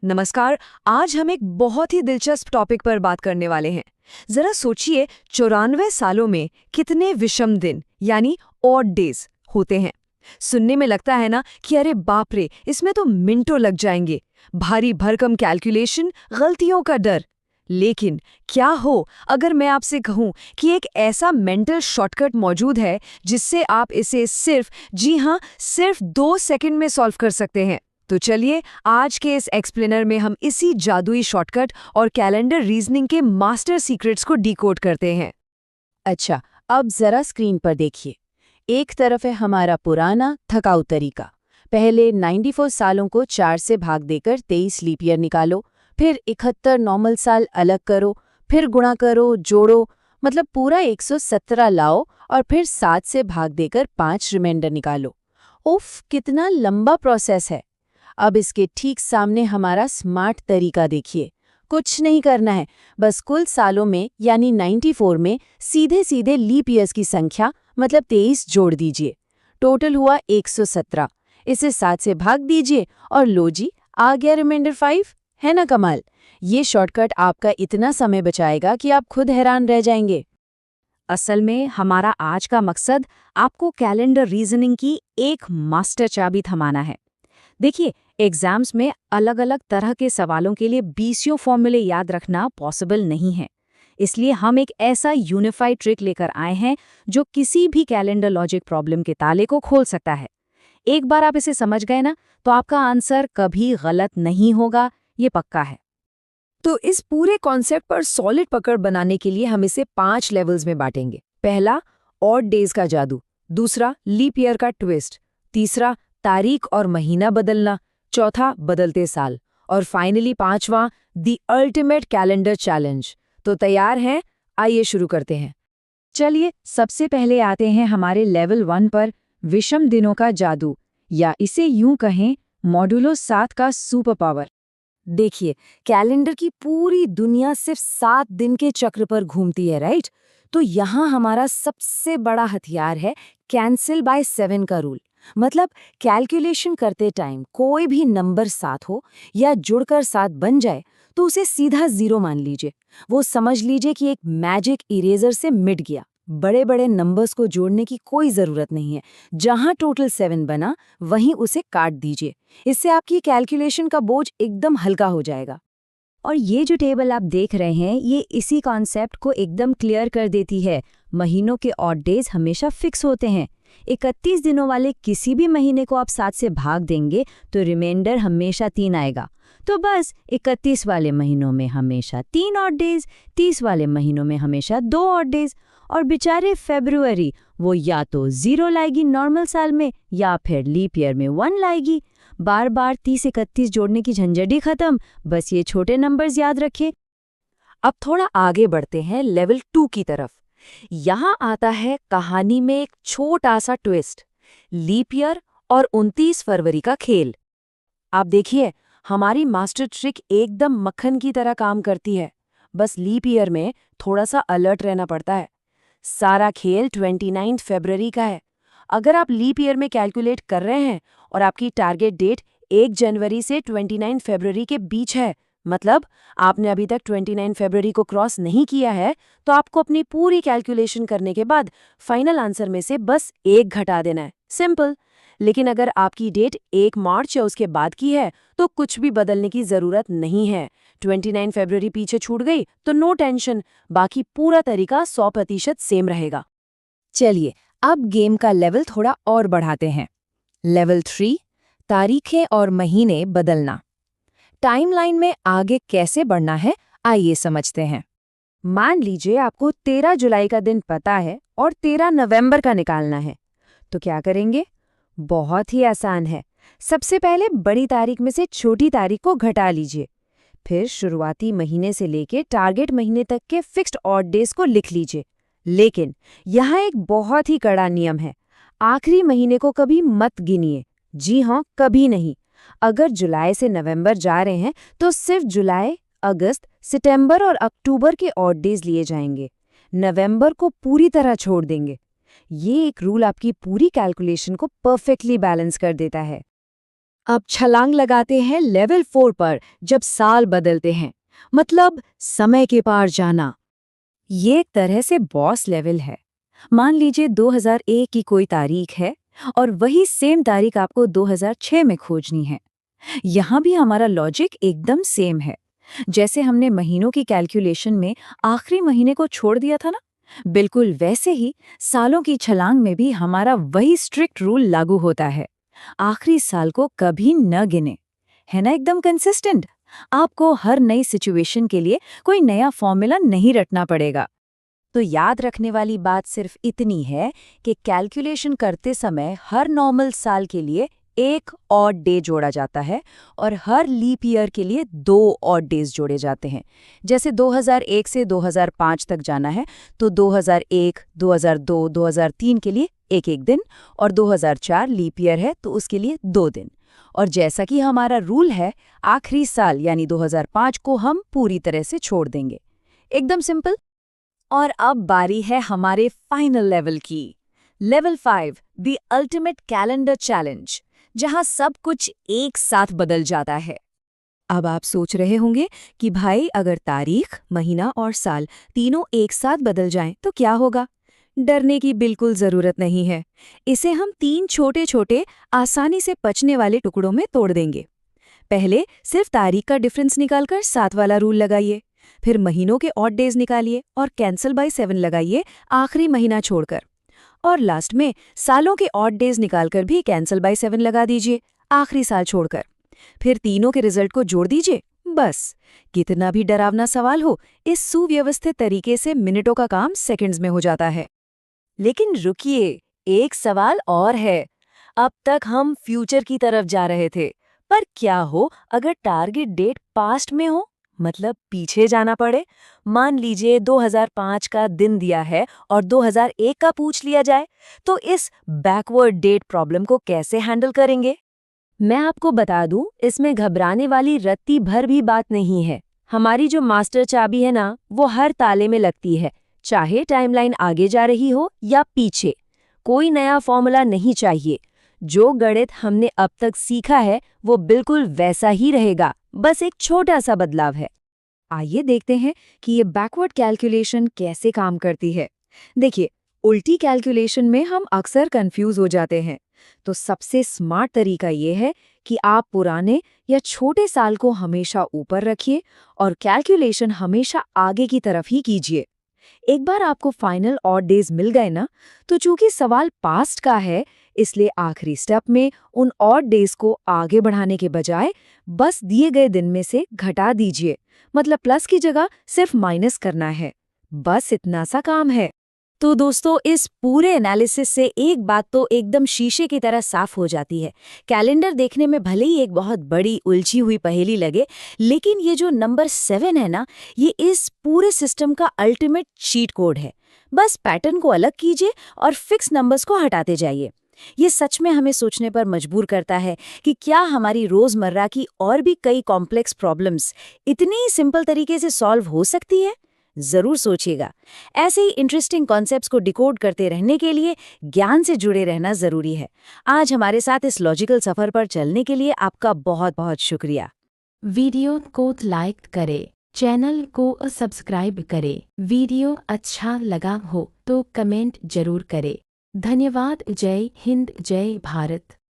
नमस्कार। आज हम एक बहुत ही दिलचस्प टॉपिक पर बात करने वाले हैं। जरा सोचिए, 94 सालों में कितने विषम दिन यानी ऑड डेज होते हैं। सुनने में लगता है ना कि अरे बाप रे, इसमें तो मिनटों लग जाएंगे। भारी भरकम कैलकुलेशन, गलतियों का डर। लेकिन क्या हो अगर मैं आपसे कहूं कि एक ऐसा मेंटल शॉर्टकट मौजूद है जिससे आप इसे सिर्फ, जी हां, सिर्फ 2 सेकंड में सॉल्व कर सकते हैं। तो चलिए, आज के इस एक्सप्लेनर में हम इसी जादुई शॉर्टकट और कैलेंडर रीजनिंग के मास्टर सीक्रेट्स को डिकोड करते हैं। अच्छा, अब जरा स्क्रीन पर देखिए। एक तरफ है हमारा पुराना थकाऊ तरीका। पहले 94 सालों को 4 से भाग देकर 23 लीप ईयर निकालो, फिर 71 नॉर्मल साल अलग करो, फिर गुणा करो, जोड़ो, मतलब पूरा 117 लाओ और फिर 7 से भाग देकर 5 रिमाइंडर निकालो। उफ, कितना लंबा प्रोसेस है। अब इसके ठीक सामने हमारा स्मार्ट तरीका देखिए। कुछ नहीं करना है, बस कुल सालों में यानी 94 में सीधे सीधे लीप ईयर्स की संख्या मतलब 23 जोड़ दीजिए। टोटल हुआ 117। इसे 7 से भाग दीजिए और लो जी, आ गया रिमाइंडर 5। है ना कमाल। ये शॉर्टकट आपका इतना समय बचाएगा कि आप खुद हैरान रह जाएंगे। असल में हमारा आज का मकसद आपको कैलेंडर रीजनिंग की एक मास्टर चाबी थमाना है। देखिए, एग्जाम्स में अलग अलग तरह के सवालों के लिए 20 फॉर्मूले याद रखना पॉसिबल नहीं है। इसलिए हम एक ऐसा यूनिफाइड ट्रिक लेकर आए हैं जो किसी भी कैलेंडर लॉजिक प्रॉब्लम के ताले को खोल सकता है। एक बार आप इसे समझ गए ना, तो आपका आंसर कभी गलत नहीं होगा, ये पक्का है। तो इस पूरे कॉन्सेप्ट पर सॉलिड पकड़ बनाने के लिए हम इसे 5 लेवल्स में बांटेंगे। पहला, ऑड डेज का जादू। दूसरा, लीप ईयर का ट्विस्ट। तीसरा, तारीख और महीना बदलना। चौथा, बदलते साल। और फाइनली पांचवा, द अल्टीमेट कैलेंडर चैलेंज। तो तैयार हैं? आइए शुरू करते हैं। चलिए, सबसे पहले आते हैं हमारे लेवल 1 पर, विषम दिनों का जादू, या इसे यूं कहें, मॉडुलो 7 का सुपर पावर। देखिए, कैलेंडर की पूरी दुनिया सिर्फ 7 दिन के चक्र पर घूमती है, राइट? तो यहाँ हमारा सबसे बड़ा हथियार है कैंसिल बाय 7 का रूल। मतलब कैलकुलेशन करते टाइम कोई भी नंबर 7 हो या जुड़कर 7 बन जाए तो उसे सीधा 0 मान लीजिए। वो समझ लीजिए कि एक मैजिक इरेजर से मिट गया। बड़े बड़े नंबर्स को जोड़ने की कोई जरूरत नहीं है। जहां टोटल 7 बना वहीं उसे काट दीजिए। इससे आपकी कैलकुलेशन का बोझ एकदम हल्का हो जाएगा। और ये जो टेबल आप देख रहे हैं, ये इसी कॉन्सेप्ट को एकदम क्लियर कर देती है। महीनों के ऑड डेज हमेशा फिक्स होते हैं। 31 दिनों वाले किसी भी महीने को आप 7 से भाग देंगे तो रिमाइंडर हमेशा 3 आएगा। तो बस 31 वाले महीनों में हमेशा 3 ऑड डेज, 30 वाले महीनों में हमेशा 2 ऑड डेज। और बेचारे फरवरी, वो या तो 0 लाएगी नॉर्मल साल में या फिर लीप ईयर में 1 लाएगी। बार बार 30-31 जोड़ने की झंझट ही खत्म। बस ये छोटे नंबर्स याद रखें। अब थोड़ा आगे बढ़ते हैं लेवल 2 की तरफ। यहाँ आता है कहानी में एक छोटा सा ट्विस्ट, लीप ईयर और 29 फरवरी का खेल। आप देखिए, हमारी मास्टर ट्रिक एकदम मक्खन की तरह काम करती है। बस लीप ईयर में थोड़ा सा अलर्ट रहना पड़ता है। सारा खेल 29 फरवरी का है। अगर आप लीप ईयर में कैलकुलेट कर रहे हैं और आपकी टारगेट डेट 1 जनवरी से 29 फरवरी के बीच है, मतलब आपने अभी तक 29 फरवरी को क्रॉस नहीं किया है, तो आपको अपनी पूरी कैलकुलेशन करने के बाद फाइनल आंसर में से बस 1 घटा देना है। सिंपल। लेकिन अगर आपकी डेट 1 मार्च या उसके बाद की है तो कुछ भी बदलने की जरूरत नहीं है। 29 फरवरी पीछे छूट गई तो नो टेंशन, बाकी पूरा तरीका 100% सेम रहेगा। चलिए, अब गेम का लेवल थोड़ा और बढ़ाते हैं। लेवल 3, तारीखें और महीने बदलना। टाइमलाइन में आगे कैसे बढ़ना है, आइए समझते हैं। मान लीजिए आपको 13 जुलाई का दिन पता है और 13 नवंबर का निकालना है। तो क्या करेंगे? बहुत ही आसान है। सबसे पहले बड़ी तारीख में से छोटी तारीख को घटा लीजिए। फिर शुरुआती महीने से लेके टारगेट महीने तक के फिक्स्ड ऑड डेज को लिख लीजिए। लेकिन यहाँ एक बहुत ही कड़ा नियम है। आखिरी महीने को कभी मत गिनिए। जी हाँ, कभी नहीं। अगर जुलाई से नवंबर जा रहे हैं तो सिर्फ जुलाई, अगस्त, सितंबर और अक्टूबर के ऑड डेज लिए जाएंगे। नवंबर को पूरी तरह छोड़ देंगे। ये एक रूल आपकी पूरी कैलकुलेशन को परफेक्टली बैलेंस कर देता है। अब छलांग लगाते हैं लेवल 4 पर जब साल बदलते हैं, मतलब समय के पार जाना। ये एक तरह से बॉस लेवल है। मान लीजिए 2001 की कोई तारीख है और वही सेम तारीख आपको 2006 में खोजनी है। यहाँ भी हमारा लॉजिक एकदम सेम है। जैसे हमने महीनों की कैलकुलेशन में आखिरी महीने को छोड़ दिया था ना, बिल्कुल वैसे ही सालों की छलांग में भी हमारा वही स्ट्रिक्ट रूल लागू होता है। आखिरी साल को कभी न गिने। है ना एकदम कंसिस्टेंट। आपको हर नई सिचुएशन के लिए कोई नया फॉर्मूला नहीं रटना पड़ेगा। तो याद रखने वाली बात सिर्फ इतनी है कि कैलकुलेशन करते समय हर नॉर्मल साल के लिए एक ऑड डे जोड़ा जाता है और हर लीप ईयर के लिए 2 ऑड डेज जोड़े जाते हैं। जैसे 2001 से 2005 तक जाना है तो 2001, 2002, 2003 के लिए एक एक दिन और 2004 लीप ईयर है तो उसके लिए 2 दिन। और जैसा कि हमारा रूल है, आखिरी साल यानी 2005 को हम पूरी तरह से छोड़ देंगे। एकदम सिंपल। और अब बारी है हमारे फाइनल लेवल की। Level 5, the ultimate calendar challenge, जहां सब कुछ एक साथ बदल जाता है। अब आप सोच रहे होंगे कि भाई अगर तारीख, महीना और साल तीनों एक साथ बदल जाएं तो क्या होगा? डरने की बिल्कुल जरूरत नहीं है। इसे हम 3 छोटे छोटे आसानी से पचने वाले टुकड़ों में तोड़ देंगे। पहले सिर्फ तारीख का डिफरेंस निकालकर 7 वाला रूल लगाइए। फिर महीनों के ऑड डेज निकालिए और कैंसल बाय 7 लगाइए आखिरी महीना छोड़कर। और लास्ट में सालों के ऑड डेज निकालकर भी कैंसल बाय 7 लगा दीजिए आखिरी साल छोड़कर। फिर तीनों के रिजल्ट को जोड़ दीजिए। बस, कितना भी डरावना सवाल हो, इस सुव्यवस्थित तरीके से मिनटों का काम सेकंड्स में हो जाता है। लेकिन रुकिए, एक सवाल और है। अब तक हम फ्यूचर की तरफ जा रहे थे, पर क्या हो अगर टारगेट डेट पास्ट में हो, मतलब पीछे जाना पड़े? मान लीजिए 2005 का दिन दिया है और 2001 का पूछ लिया जाए, तो इस बैकवर्ड डेट प्रॉब्लम को कैसे हैंडल करेंगे? मैं आपको बता दूं, इसमें घबराने वाली रत्ती भर भी बात नहीं है। हमारी जो मास्टर चाबी है ना, वो हर ताले में लगती है, चाहे टाइमलाइन आगे जा रही हो या पीछे। कोई नया फॉर्मूला नहीं चाहिए। जो गणित हमने अब तक सीखा है वो बिल्कुल वैसा ही रहेगा, बस एक छोटा सा बदलाव है। आइए देखते हैं कि ये बैकवर्ड कैलकुलेशन कैसे काम करती है। देखिए, उल्टी कैलकुलेशन में हम अक्सर कंफ्यूज हो जाते हैं। तो सबसे स्मार्ट तरीका ये है कि आप पुराने या छोटे साल को हमेशा ऊपर रखिए और कैलकुलेशन हमेशा आगे की तरफ ही कीजिए। एक बार आपको फाइनल ऑड डेज मिल गए ना, तो चूंकि सवाल पास्ट का है, इसलिए आखिरी स्टेप में उन ऑड डेज को आगे बढ़ाने के बजाय बस दिए गए दिन में से घटा दीजिए। मतलब प्लस की जगह सिर्फ माइनस करना है। बस इतना सा काम है। तो दोस्तों, इस पूरे एनालिसिस से एक बात तो एकदम शीशे की तरह साफ हो जाती है। कैलेंडर देखने में भले ही एक बहुत बड़ी उलझी हुई पहेली लगे, लेकिन ये जो नंबर 7 है ना, ये इस पूरे सिस्टम का अल्टीमेट चीट कोड है। बस पैटर्न को अलग कीजिए और फिक्स नंबर्स को हटाते जाइए। ये सच में हमें सोचने पर मजबूर करता है कि क्या हमारी रोजमर्रा की और भी कई कॉम्प्लेक्स प्रॉब्लम्स इतनी सिंपल तरीके से सॉल्व हो सकती है। जरूर सोचिएगा। ऐसे ही इंटरेस्टिंग कॉन्सेप्ट्स को डिकोड करते रहने के लिए ज्ञान से जुड़े रहना जरूरी है। आज हमारे साथ इस लॉजिकल सफर पर चलने के लिए आपका बहुत बहुत शुक्रिया। वीडियो को लाइक करें, चैनल को सब्सक्राइब करें। वीडियो अच्छा लगा हो तो कमेंट जरूर करें। धन्यवाद। जय हिंद, जय भारत।